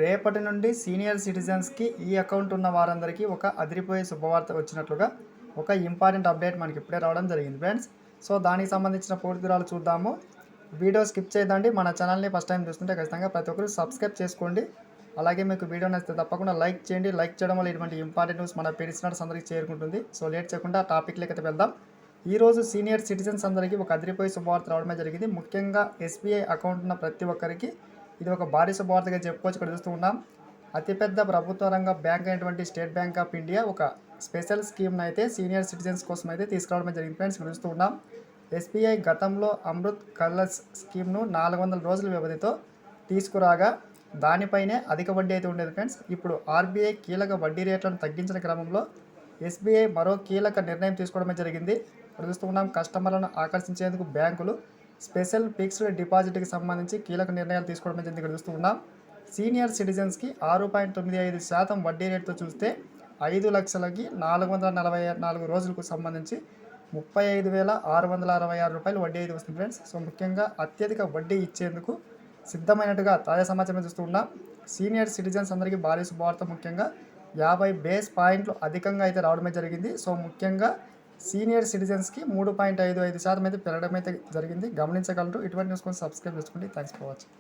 రేపటి నుండి సీనియర్ సిటిజన్స్కి ఈ అకౌంట్ ఉన్న వారందరికీ ఒక అదిరిపోయే శుభవార్త వచ్చినట్లుగా ఒక ఇంపార్టెంట్ అప్డేట్ మనకి ఇప్పుడే రావడం జరిగింది ఫ్రెండ్స్. సో దానికి సంబంధించిన పూర్తి వివరాలు చూద్దాము. వీడియో స్కిప్ చేయదండి. మన ఛానల్ని ఫస్ట్ టైం చూస్తుంటే ఖచ్చితంగా ప్రతి ఒక్కరు సబ్స్క్రైబ్ చేసుకోండి. అలాగే మీకు వీడియో నచ్చితే తప్పకుండా లైక్ చేయండి. లైక్ చేయడం వల్ల ఇటువంటి ఇంపార్టెంట్ న్యూస్ మన పెరిసినట్స్ అందరికీ చేరుకుంటుంది. సో లేట్ చేయకుండా టాపిక్ లెక్కతే వెళ్దాం. ఈరోజు సీనియర్ సిటిజన్స్ అందరికీ ఒక అదిరిపోయే శుభవార్త రావడమే జరిగింది. ముఖ్యంగా ఎస్బీఐ అకౌంట్ ఉన్న ప్రతి ఒక్కరికి ఇది ఒక భారీ శుభవార్తగా చెప్పుకోవచ్చు. ఇక్కడ చూస్తూ ఉన్నాం, అతిపెద్ద ప్రభుత్వ రంగ బ్యాంక్ అయినటువంటి స్టేట్ బ్యాంక్ ఆఫ్ ఇండియా ఒక స్పెషల్ స్కీమ్ని అయితే సీనియర్ సిటిజన్స్ కోసం అయితే తీసుకురావడం జరిగింది ఫ్రెండ్స్. ఇక్కడ చూస్తూ ఉన్నాం, ఎస్బీఐ గతంలో అమృత్ కలర్స్ స్కీమ్ను 400 రోజుల వ్యవధితో తీసుకురాగా దానిపైనే అధిక వడ్డీ అయితే ఉండేది ఫ్రెండ్స్. ఇప్పుడు ఆర్బీఐ కీలక వడ్డీ రేట్లను తగ్గించిన క్రమంలో ఎస్బీఐ మరో కీలక నిర్ణయం తీసుకోవడమే జరిగింది. ఇక్కడ చూస్తూ ఉన్నాం, కస్టమర్లను ఆకర్షించేందుకు బ్యాంకులు స్పెషల్ ఫిక్స్డ్ డిపాజిట్కి సంబంధించి కీలక నిర్ణయాలు తీసుకోవడం జరిగింది. ఇక్కడ చూస్తూ ఉన్నాం, సీనియర్ సిటిజన్స్కి 6.95% వడ్డీ రేటుతో చూస్తే 5 లక్షలకి 444 రోజులకు సంబంధించి 35,666 రూపాయలు వడ్డీ అయితే వస్తుంది ఫ్రెండ్స్. సో ముఖ్యంగా అత్యధిక వడ్డీ ఇచ్చేందుకు సిద్ధమైనట్టుగా తాజా సమాచారం చూస్తూ ఉన్నాం. సీనియర్ సిటిజన్స్ అందరికీ భారీ శుభవార్త. ముఖ్యంగా 50 బేస్ పాయింట్లు అధికంగా అయితే రావడమే జరిగింది. సో ముఖ్యంగా సీనియర్ సిటిజన్స్కి 3.55% అయితే పెరగడం అయితే జరిగింది. గమనించగలరు. ఇటువంటి న్యూస్ కోసం సబ్స్క్రైబ్ చేసుకోండి. Thanks for watching.